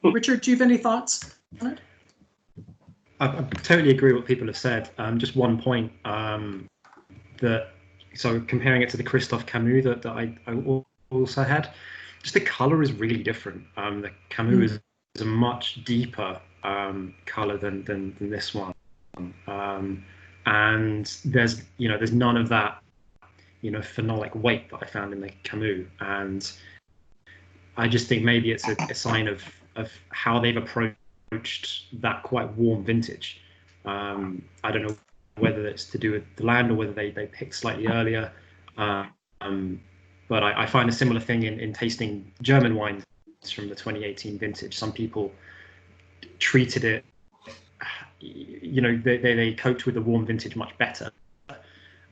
Richard, do you have any thoughts on it? I totally agree with what people have said. Just one point, so comparing it to the Christophe Camus that I also had, just the color is really different. The Camus is a much deeper color than this one. and there's none of that phenolic weight that I found in the Camus, and I just think maybe it's a sign of how they've approached that quite warm vintage. I don't know whether it's to do with the land or whether they picked slightly earlier, but I find a similar thing in tasting German wines from the 2018 vintage. Some people treated it, they coped with the warm vintage much better.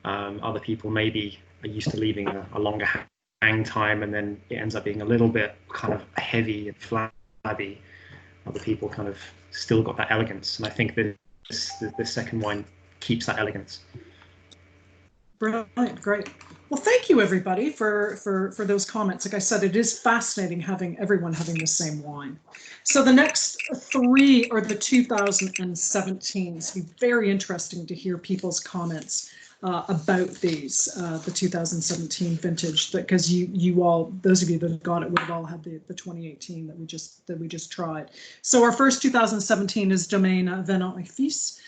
Other people maybe are used to leaving a longer hang time, and then it ends up being a little bit kind of heavy and flabby. Other people kind of still got that elegance, and I think that the second wine keeps that elegance. Brilliant, great. Well, thank you everybody for those comments. Like I said, it is fascinating having everyone having the same wine. So the next three are the 2017s. It'll be very interesting to hear people's comments about these, the 2017 vintage, because you all, those of you that have got it, would have all had the 2018 that we just tried. So our first 2017 is Domaine Venant et Fils.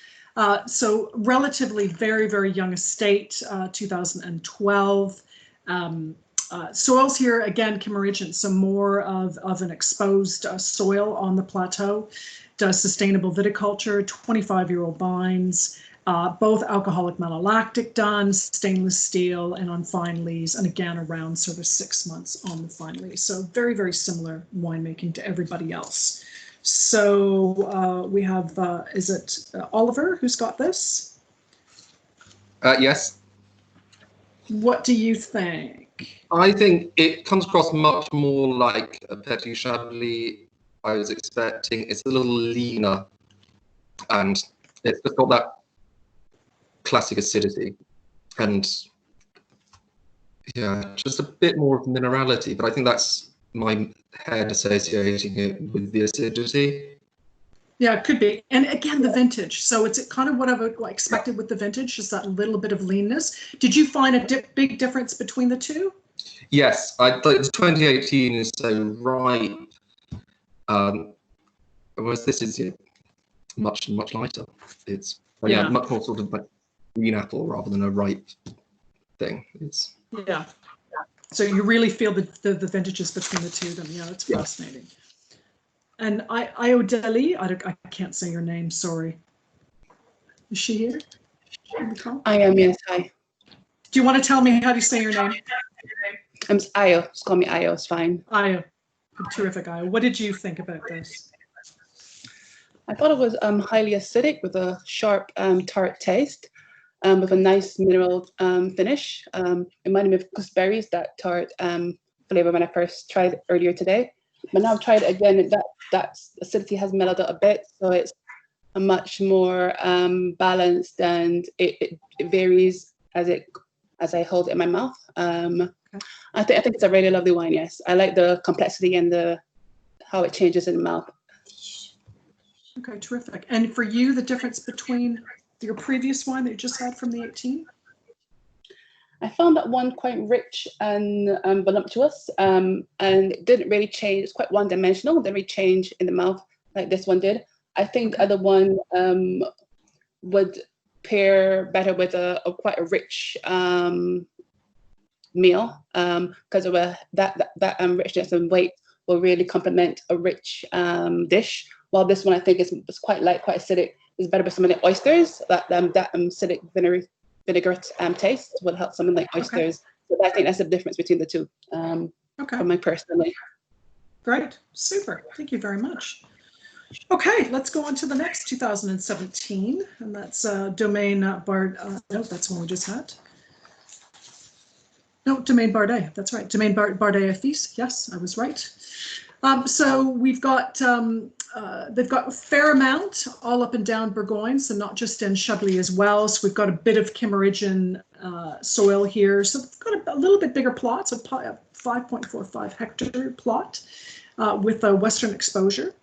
So relatively very, very young estate, 2012. Soils here, again, Kimmeridgian, so more of an exposed soil on the plateau. Does sustainable viticulture, 25-year-old vines, both alcoholic malolactic done, stainless steel, and on fine lees, and again around sort of 6 months on the fine lees. So very, very similar winemaking to everybody else. So we have, is it Oliver who's got this? Yes. What do you think? I think it comes across much more like a Petit Chablis I was expecting. It's a little leaner, and it's just got that classic acidity, and yeah, just a bit more of minerality, but I think that's my head associating it with the acidity. Yeah, it could be. And again, the vintage. So it's kind of what I've expected with the vintage, just that little bit of leanness. Did you find a big difference between the two? Yes, I thought the 2018 is so ripe, whereas this is much lighter. It's much more sort of like green apple rather than a ripe thing. It's So you really feel the vintages between the two of them. Yeah, it's fascinating. And Iodeli, I can't say your name, sorry. Is she here? I am, yes, hi. Do you want to tell me how do you say your name? It's Ayo, just call me Ayo, it's fine. Ayo, terrific Ayo. What did you think about this? I thought it was highly acidic with a sharp tart taste, with a nice mineral finish. Reminded me of gooseberries, that tart flavor when I first tried it earlier today. But now I've tried it again, that acidity has mellowed out a bit, so it's a much more balanced, and it varies as I hold it in my mouth. I think it's a really lovely wine. Yes, I like the complexity and how it changes in the mouth. Okay, terrific. And for you, the difference between your previous wine that you just had from the 18? I found that one quite rich and voluptuous, and it didn't really change. It's quite one-dimensional. Didn't really change in the mouth like this one did. I think the other one would pair better with a quite a rich meal, because of that richness and weight will really complement a rich dish. While this one I think is quite light, quite acidic. It's better with some of the oysters. That acidic vinaigrette taste will help something like oysters. So I think that's the difference between the two. For my personally. Great, super. Thank you very much. Okay, let's go on to the next 2017, and that's Domaine Bard. No, that's one we just had. No, Domaine Bardet. That's right, Domaine Bardet et Fils. Yes, I was right. So we've got they've got a fair amount all up and down Bourgogne, so not just in Chablis as well. So we've got a bit of Kimmeridgian soil here. So we've got a little bit bigger plots, a 5.45 hectare plot with a western exposure.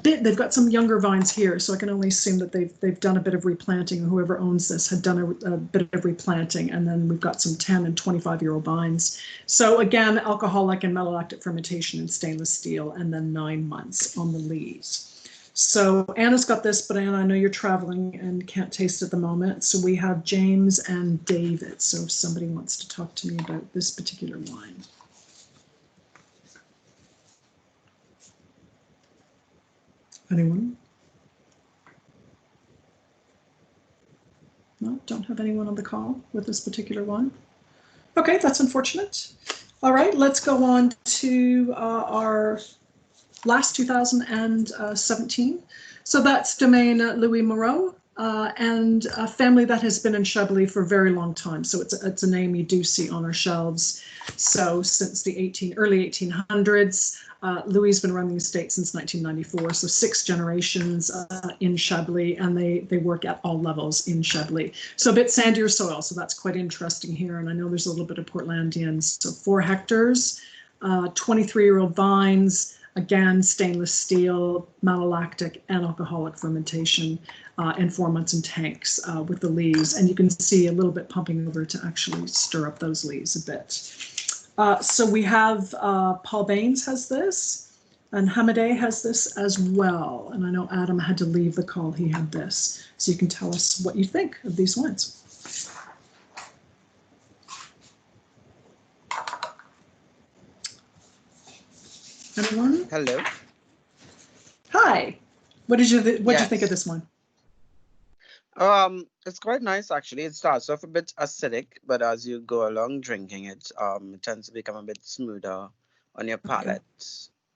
They've got some younger vines here, so I can only assume that they've done a bit of replanting. Whoever owns this had done a bit of replanting, and then we've got some 10 and 25-year-old vines. So again, alcoholic and malolactic fermentation in stainless steel, and then 9 months on the lees. So Anna's got this, but Anna, I know you're traveling and can't taste at the moment. So we have James and David. So if somebody wants to talk to me about this particular wine. Anyone? No, don't have anyone on the call with this particular one. Okay, that's unfortunate. All right, let's go on to our last 2017. So that's Domaine Louis Moreau and a family that has been in Chablis for a very long time. So it's a name you do see on our shelves. So since the early 1800s, Louis has been running the estate since 1994. So 6 generations in Chablis, and they work at all levels in Chablis. So a bit sandier soil, so that's quite interesting here. And I know there's a little bit of Portlandians. So 4 hectares, 23-year-old vines, again, stainless steel, malolactic and alcoholic fermentation, and 4 months in tanks with the lees. And you can see a little bit pumping over to actually stir up those lees a bit. So we have Paul Baines has this, and Hamadeh has this as well. And I know Adam had to leave the call, he had this. So you can tell us what you think of these wines. Anyone? Hello. Hi. What did you think of this one? It's quite nice actually. It starts off a bit acidic, but as you go along drinking it, it tends to become a bit smoother on your palate.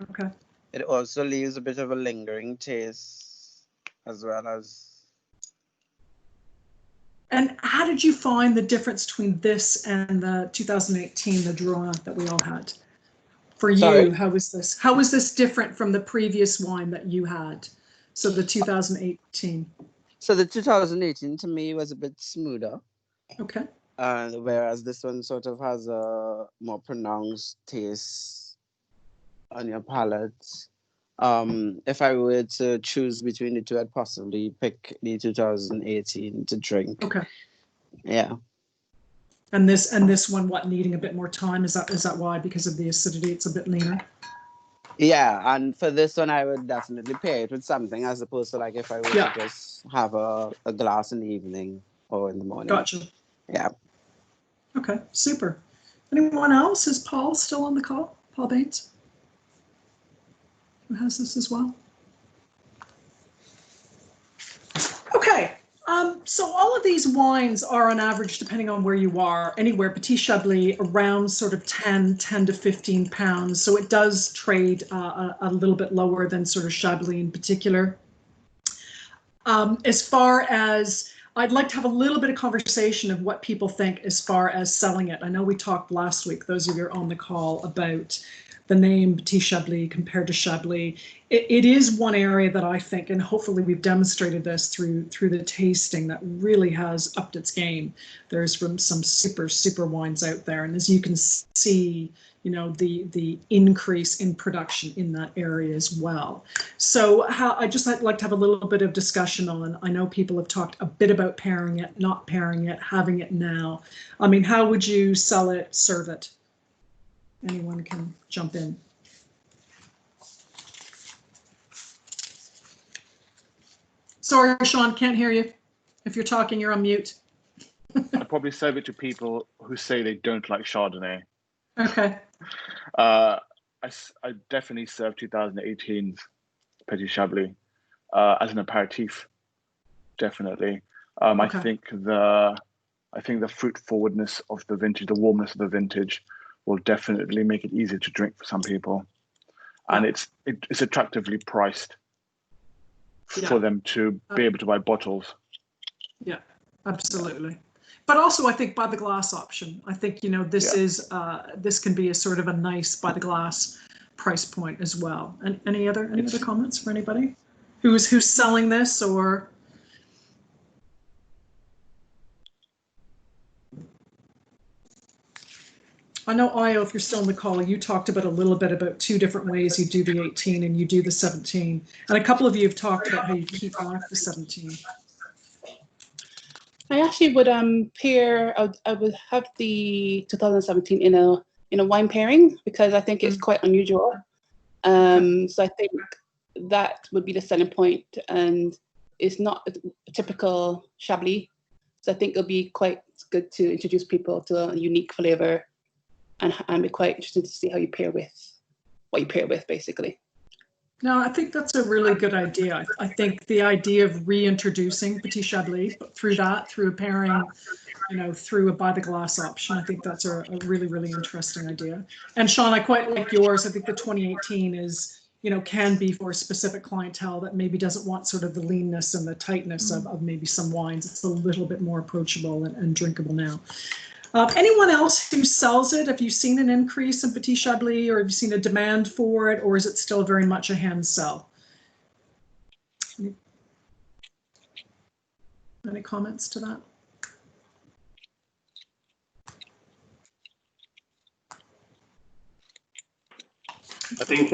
Okay. It also leaves a bit of a lingering taste, as well as. And how did you find the difference between this and the 2018, the Drona that we all had? For you, Sorry? how was this? How was this different from the previous wine that you had? So the 2018. So the 2018 to me was a bit smoother. Okay. Whereas this one sort of has a more pronounced taste on your palate. If I were to choose between the two, I'd possibly pick the 2018 to drink. Okay. Yeah. And this one, what, needing a bit more time? Is that why? Because of the acidity, it's a bit leaner? Yeah, and for this one, I would definitely pair it with something as opposed to like if I were to just have a glass in the evening or in the morning. Gotcha. Yeah. Okay, super. Anyone else? Is Paul still on the call? Paul Baines? Who has this as well? Okay. So all of these wines are on average, depending on where you are, anywhere, Petit Chablis, around sort of 10 to 15 pounds. So it does trade a little bit lower than sort of Chablis in particular. As far as, I'd like to have a little bit of conversation of what people think as far as selling it. I know we talked last week, those of you on the call, about the name Petit Chablis compared to Chablis. It is one area that I think, and hopefully we've demonstrated this through the tasting, that really has upped its game. There's some super wines out there, and as you can see, you know, the increase in production in that area as well. So I'd like to have a little bit of discussion on, I know people have talked a bit about pairing it, not pairing it, having it now. I mean, how would you sell it, serve it? Anyone can jump in. Sorry, Sean, can't hear you. If you're talking, you're on mute. I'd probably serve it to people who say they don't like Chardonnay. Okay. I definitely serve 2018's Petit Chablis as an aperitif. Definitely. Okay. I think the fruit forwardness of the vintage, the warmness of the vintage, will definitely make it easier to drink for some people, and it's attractively priced for them to be able to buy bottles. Yeah, absolutely. But also, I think by the glass option. I think, you know, this is this can be a sort of a nice by the glass price point as well. And any other comments for anybody who's selling this or? I know, Io, if you're still in the call, you talked about a little bit about 2 different ways you do the 18 and you do the 17. And a couple of you have talked about how you keep off the 17. I actually would pair. I would have the 2017 in a wine pairing because I think it's quite unusual. So I think that would be the selling point, and it's not a typical Chablis. So I think it'll be quite good to introduce people to a unique flavor, and be quite interested to see how you pair with what you pair with, basically. No, I think that's a really good idea. I think the idea of reintroducing Petit Chablis, but through a pairing, you know, through a by the glass option, I think that's a really, really interesting idea. And Sean, I quite like yours. I think the 2018 is, you know, can be for a specific clientele that maybe doesn't want sort of the leanness and the tightness of maybe some wines. It's a little bit more approachable and drinkable now. Anyone else who sells it, have you seen an increase in Petit Chablis, or have you seen a demand for it, or is it still very much a hand sell? Any comments to that? I think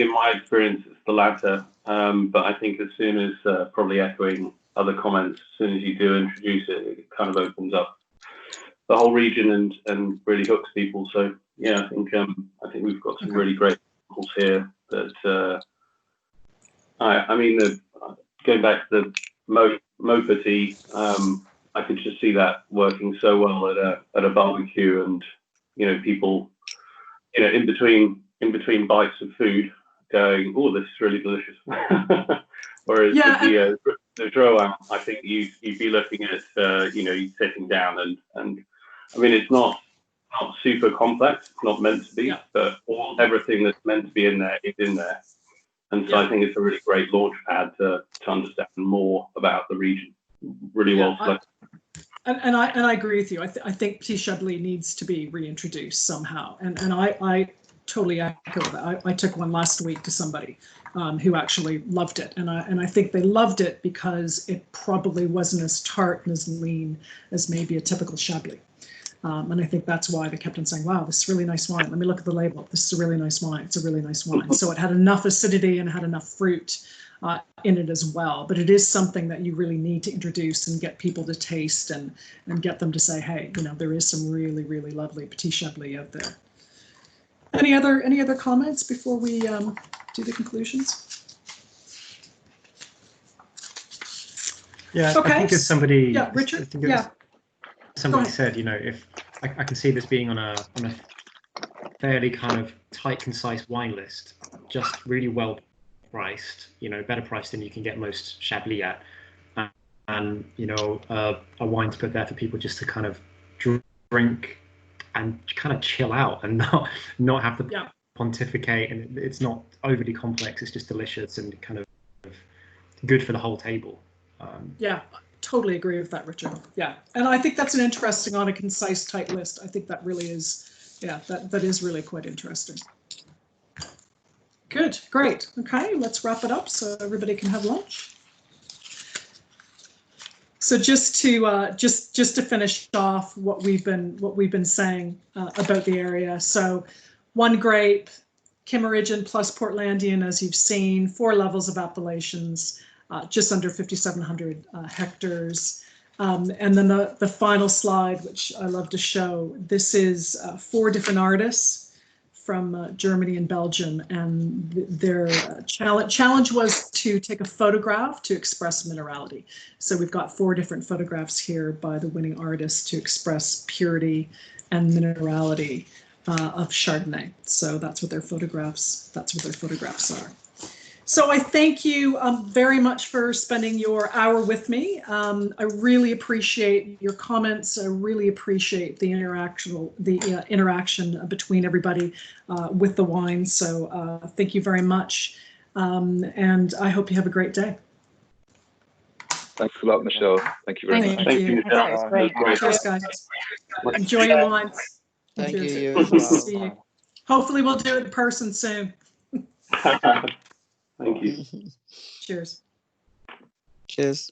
in my experience it's the latter, but I think as soon as probably echoing other comments, as soon as you do introduce it, it kind of opens up the whole region and really hooks people. So yeah, I think we've got some really great examples here. That I mean, going back to the Mo Petit, I could just see that working so well at a barbecue, and you know, people, you know, in between bites of food, going, "Oh, this is really delicious." Whereas the Drouhin, I think you'd be looking at, you know, you sitting down and I mean, it's not super complex. It's not meant to be, but everything that's meant to be in there is in there. And so I think it's a really great launch pad to understand more about the region. Really well selected. And I agree with you. I think Petit Chablis needs to be reintroduced somehow. And I totally echo that. I took one last week to somebody who actually loved it, and I think they loved it because it probably wasn't as tart and as lean as maybe a typical Chablis. And I think that's why they kept on saying, "Wow, this is really nice wine. Let me look at the label. This is a really nice wine. It's a really nice wine." So it had enough acidity and had enough fruit in it as well. But it is something that you really need to introduce and get people to taste and get them to say, "Hey, you know, there is some really, really lovely Petit Chablis out there." Any other comments before we do the conclusions? Yeah, okay. I think as somebody, yeah, Richard, somebody said, you know, if I can see this being on a fairly kind of tight, concise wine list, just really well priced, you know, better priced than you can get most Chablis at, and you know, a wine to put there for people just to kind of drink and kind of chill out and not have to pontificate, and it's not overly complex. It's just delicious and kind of good for the whole table. Yeah, totally agree with that, Richard. Yeah, and I think that's an interesting on a concise, tight list. I think that really is, yeah, that is really quite interesting. Good, great. Okay, let's wrap it up so everybody can have lunch. So just to finish off what we've been saying about the area. So one grape, Kimmeridgian plus Portlandian, as you've seen, 4 levels of appellations. Just under 5,700 hectares. And then the final slide, which I love to show, this is 4 different artists from Germany and Belgium, and their challenge was to take a photograph to express minerality. So we've got 4 different photographs here by the winning artists to express purity and minerality of Chardonnay. So that's what their photographs are. So I thank you very much for spending your hour with me. I really appreciate your comments. I really appreciate the interaction between everybody with the wine. So thank you very much, and I hope you have a great day. Thanks a lot, Michelle. Thank you very much. Thank you. Michelle. Great. Cheers, guys. Enjoy your wines. Thank you. See you. Hopefully we'll do it in person soon. Thank you. Cheers. Cheers.